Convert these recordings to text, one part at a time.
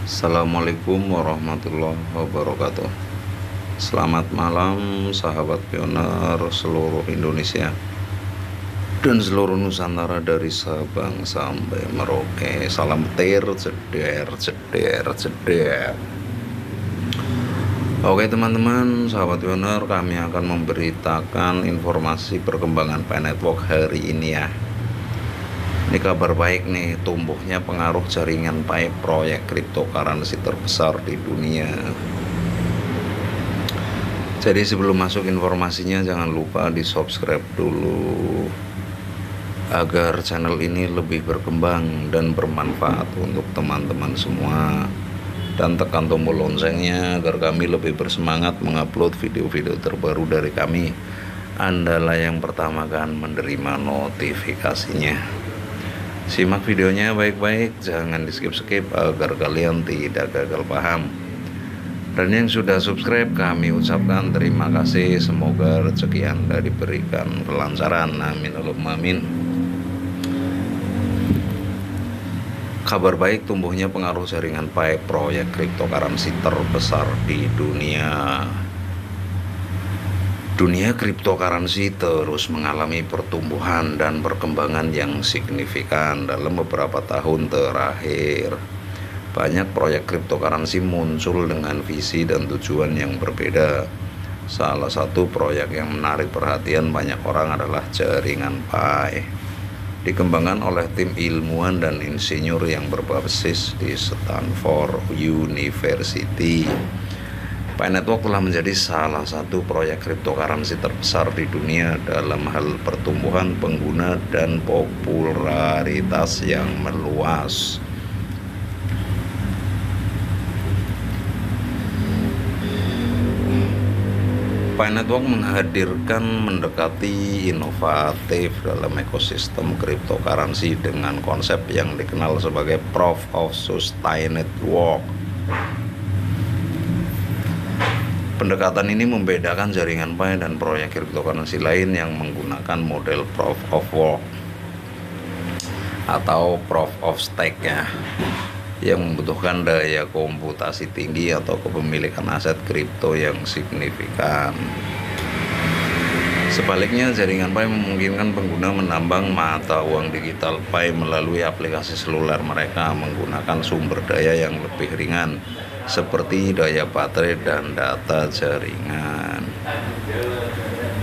Assalamualaikum warahmatullahi wabarakatuh. Selamat malam sahabat pioner seluruh Indonesia dan seluruh Nusantara dari Sabang sampai Merauke. Salam tir ceder ceder ceder. Oke teman-teman sahabat pioner, kami akan memberitakan informasi perkembangan Pi Network hari ini ya. Ini kabar baik nih, tumbuhnya pengaruh jaringan Pi, proyek cryptocurrency terbesar di dunia. Jadi sebelum masuk informasinya, jangan lupa di subscribe dulu agar channel ini lebih berkembang dan bermanfaat untuk teman-teman semua. Dan tekan tombol loncengnya agar kami lebih bersemangat mengupload video-video terbaru dari kami. Andalah yang pertama kan menerima notifikasinya. Simak videonya baik-baik, jangan di-skip-skip agar kalian tidak gagal paham. Dan yang sudah subscribe, kami ucapkan terima kasih. Semoga rezeki Anda diberikan kelancaran, amin Allahumma amin. Kabar baik, tumbuhnya pengaruh jaringan Pi, proyek cryptocurrency terbesar di dunia. Dunia cryptocurrency terus mengalami pertumbuhan dan perkembangan yang signifikan dalam beberapa tahun terakhir. Banyak proyek cryptocurrency muncul dengan visi dan tujuan yang berbeda. Salah satu proyek yang menarik perhatian banyak orang adalah jaringan Pi. Dikembangkan oleh tim ilmuwan dan insinyur yang berbasis di Stanford University. Pi Network telah menjadi salah satu proyek cryptocurrency terbesar di dunia dalam hal pertumbuhan pengguna dan popularitas yang meluas. Pi Network menghadirkan mendekati inovatif dalam ekosistem cryptocurrency dengan konsep yang dikenal sebagai Proof of Sustained Work. Pendekatan ini membedakan jaringan Pi dan proyek cryptocurrency lain yang menggunakan model Proof of Work atau Proof of Stake ya, yang membutuhkan daya komputasi tinggi atau kepemilikan aset kripto yang signifikan. Sebaliknya, jaringan Pi memungkinkan pengguna menambang mata uang digital Pi melalui aplikasi seluler mereka menggunakan sumber daya yang lebih ringan seperti daya baterai dan data jaringan.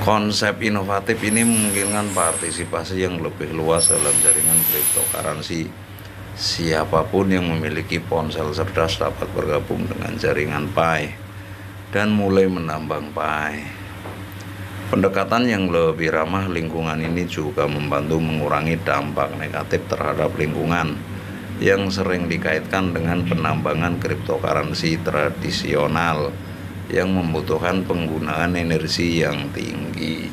Konsep inovatif ini memungkinkan partisipasi yang lebih luas dalam jaringan cryptocurrency. Siapapun yang memiliki ponsel cerdas dapat bergabung dengan jaringan Pi dan mulai menambang Pi. Pendekatan yang lebih ramah lingkungan ini juga membantu mengurangi dampak negatif terhadap lingkungan yang sering dikaitkan dengan penambangan cryptocurrency tradisional yang membutuhkan penggunaan energi yang tinggi.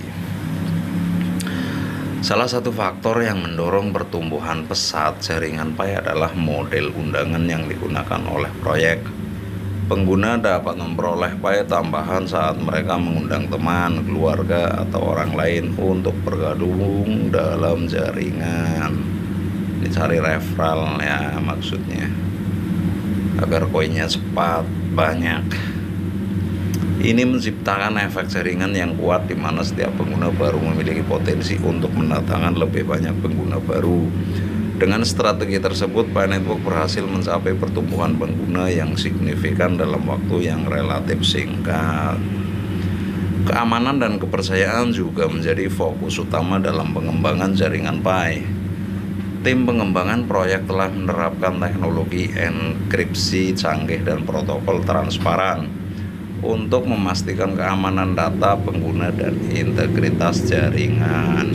Salah satu faktor yang mendorong pertumbuhan pesat jaringan Pi adalah model undangan yang digunakan oleh proyek. Pengguna dapat memperoleh Pi tambahan saat mereka mengundang teman, keluarga, atau orang lain untuk bergabung dalam jaringan. Dicari referral ya maksudnya, agar koinnya cepat banyak. Ini menciptakan efek jaringan yang kuat di mana setiap pengguna baru memiliki potensi untuk mendatangkan lebih banyak pengguna baru. Dengan strategi tersebut, Pi Network berhasil mencapai pertumbuhan pengguna yang signifikan dalam waktu yang relatif singkat. Keamanan dan kepercayaan juga menjadi fokus utama dalam pengembangan jaringan Pi. Tim pengembangan proyek telah menerapkan teknologi enkripsi canggih dan protokol transparan untuk memastikan keamanan data pengguna dan integritas jaringan.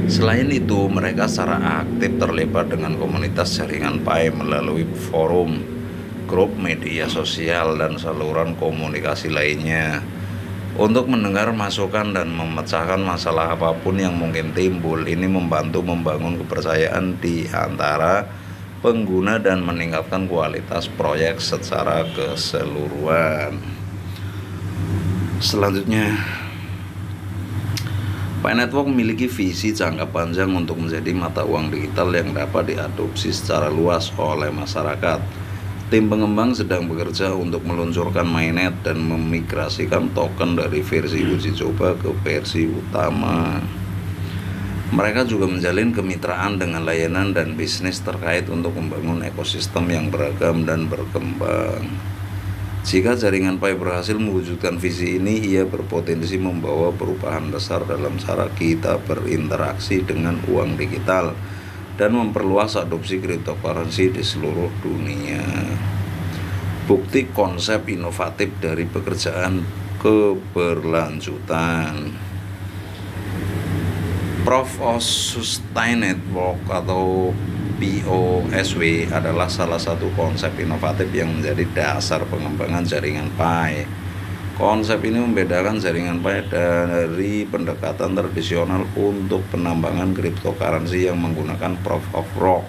Selain itu, mereka secara aktif terlibat dengan komunitas jaringan Pi melalui forum, grup media sosial, dan saluran komunikasi lainnya untuk mendengar masukan dan memecahkan masalah apapun yang mungkin timbul. Ini membantu membangun kepercayaan di antara pengguna dan meningkatkan kualitas proyek secara keseluruhan. Selanjutnya, Pi Network memiliki visi jangka panjang untuk menjadi mata uang digital yang dapat diadopsi secara luas oleh masyarakat. Tim pengembang sedang bekerja untuk meluncurkan mainnet dan memigrasikan token dari versi uji coba ke versi utama. Mereka juga menjalin kemitraan dengan layanan dan bisnis terkait untuk membangun ekosistem yang beragam dan berkembang. Jika jaringan Pi berhasil mewujudkan visi ini, ia berpotensi membawa perubahan besar dalam cara kita berinteraksi dengan uang digital dan memperluas adopsi cryptocurrency di seluruh dunia. Bukti konsep inovatif dari pekerjaan keberlanjutan. Proof of Sustained Work atau POSW adalah salah satu konsep inovatif yang menjadi dasar pengembangan jaringan Pi. Konsep ini membedakan jaringan Pi dari pendekatan tradisional untuk penambangan cryptocurrency yang menggunakan Proof of Work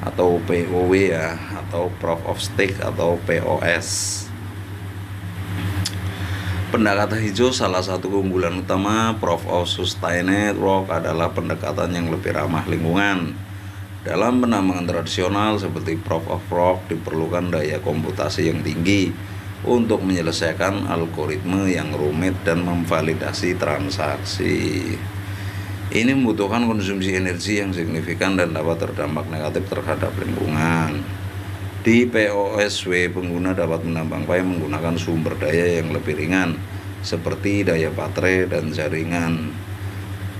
atau POW ya, atau Proof of Stake atau POS. Pendekatan hijau salah satu keunggulan utama Proof of Sustained Work adalah pendekatan yang lebih ramah lingkungan. Dalam penambangan tradisional seperti Proof of Work diperlukan daya komputasi yang tinggi untuk menyelesaikan algoritma yang rumit dan memvalidasi transaksi. Ini membutuhkan konsumsi energi yang signifikan dan dapat terdampak negatif terhadap lingkungan. Di POSW, pengguna dapat menambang Pi menggunakan sumber daya yang lebih ringan, seperti daya baterai dan jaringan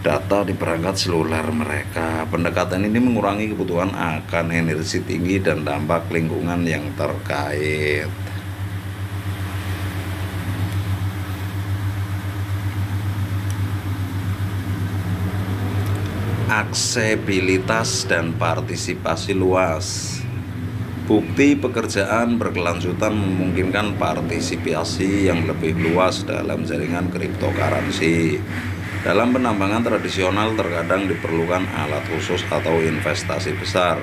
data di perangkat seluler mereka. Pendekatan ini mengurangi kebutuhan akan energi tinggi dan dampak lingkungan yang terkait. Aksesibilitas dan partisipasi luas. Bukti pekerjaan berkelanjutan memungkinkan partisipasi yang lebih luas dalam jaringan cryptocurrency. Dalam penambangan tradisional terkadang diperlukan alat khusus atau investasi besar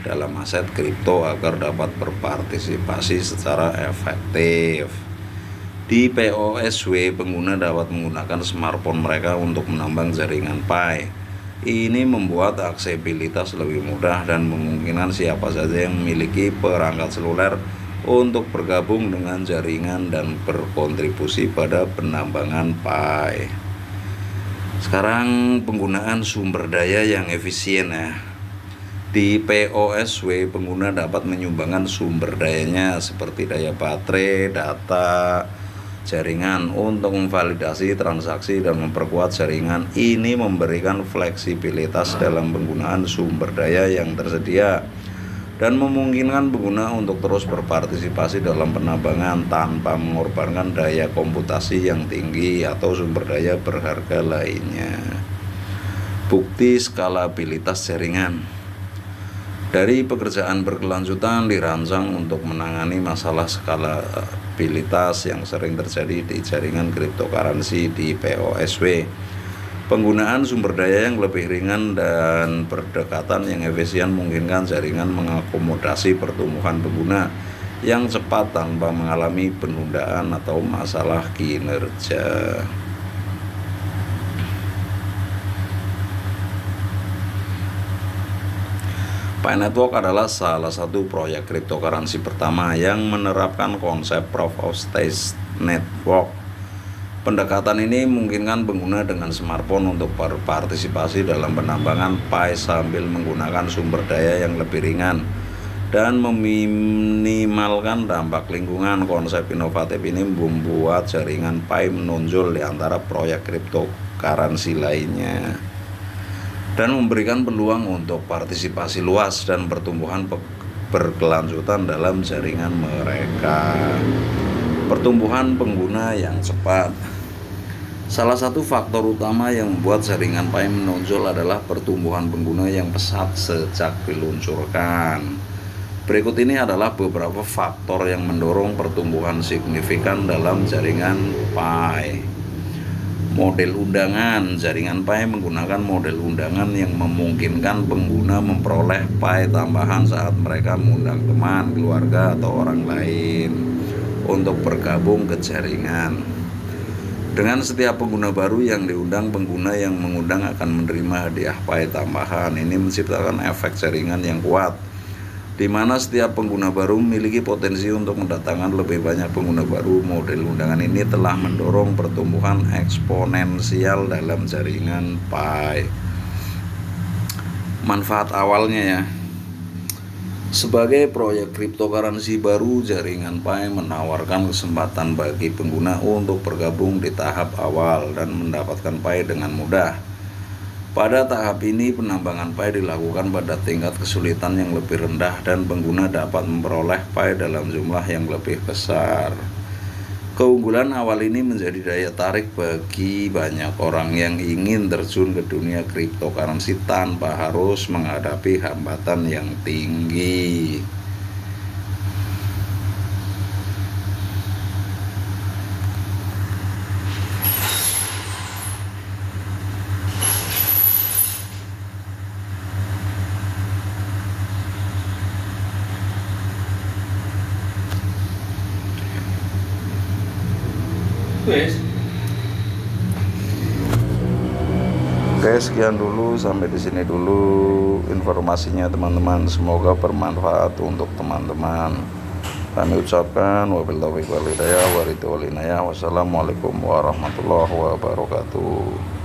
dalam aset kripto agar dapat berpartisipasi secara efektif. Di POSW, pengguna dapat menggunakan smartphone mereka untuk menambang jaringan Pi. Ini membuat aksesibilitas lebih mudah dan memungkinkan siapa saja yang memiliki perangkat seluler untuk bergabung dengan jaringan dan berkontribusi pada penambangan Pi. Sekarang penggunaan sumber daya yang efisien ya. Di POSW, pengguna dapat menyumbangkan sumber dayanya seperti daya baterai, data, jaringan untuk memvalidasi transaksi dan memperkuat jaringan. Ini memberikan fleksibilitas dalam penggunaan sumber daya yang tersedia dan memungkinkan pengguna untuk terus berpartisipasi dalam penambangan tanpa mengorbankan daya komputasi yang tinggi atau sumber daya berharga lainnya. Bukti skalabilitas jaringan. Dari pekerjaan berkelanjutan dirancang untuk menangani masalah skalabilitas yang sering terjadi di jaringan cryptocurrency di POSW. Penggunaan sumber daya yang lebih ringan dan berdekatan yang efisien memungkinkan jaringan mengakomodasi pertumbuhan pengguna yang cepat tanpa mengalami penundaan atau masalah kinerja. Pi Network adalah salah satu proyek cryptocurrency pertama yang menerapkan konsep Proof of Stake Network. Pendekatan ini memungkinkan pengguna dengan smartphone untuk berpartisipasi dalam penambangan Pi sambil menggunakan sumber daya yang lebih ringan dan meminimalkan dampak lingkungan. Konsep inovatif ini membuat jaringan Pi menonjol di antara proyek cryptocurrency lainnya dan memberikan peluang untuk partisipasi luas dan pertumbuhan berkelanjutan dalam jaringan mereka. Pertumbuhan pengguna yang cepat. Salah satu faktor utama yang membuat jaringan Pi menonjol adalah pertumbuhan pengguna yang pesat sejak diluncurkan. Berikut ini adalah beberapa faktor yang mendorong pertumbuhan signifikan dalam jaringan Pi. Model undangan. Jaringan Pi menggunakan model undangan yang memungkinkan pengguna memperoleh Pi tambahan saat mereka mengundang teman, keluarga, atau orang lain untuk bergabung ke jaringan. Dengan setiap pengguna baru yang diundang, pengguna yang mengundang akan menerima hadiah Pi tambahan. Ini menciptakan efek jaringan yang kuat. di mana setiap pengguna baru memiliki potensi untuk mendatangkan lebih banyak pengguna baru. Model undangan ini telah mendorong pertumbuhan eksponensial dalam jaringan Pi. Manfaat awalnya ya, sebagai proyek cryptocurrency baru, jaringan Pi menawarkan kesempatan bagi pengguna untuk bergabung di tahap awal dan mendapatkan Pi dengan mudah. Pada tahap ini, penambangan Pi dilakukan pada tingkat kesulitan yang lebih rendah dan pengguna dapat memperoleh Pi dalam jumlah yang lebih besar. Keunggulan awal ini menjadi daya tarik bagi banyak orang yang ingin terjun ke dunia cryptocurrency tanpa harus menghadapi hambatan yang tinggi. Oke, sekian dulu, sampai di sini dulu informasinya teman-teman. Semoga bermanfaat untuk teman-teman. Kami ucapkan wabillahi taufiq wal hidayah wa ridho wal inayah. Wassalamualaikum warahmatullahi wabarakatuh.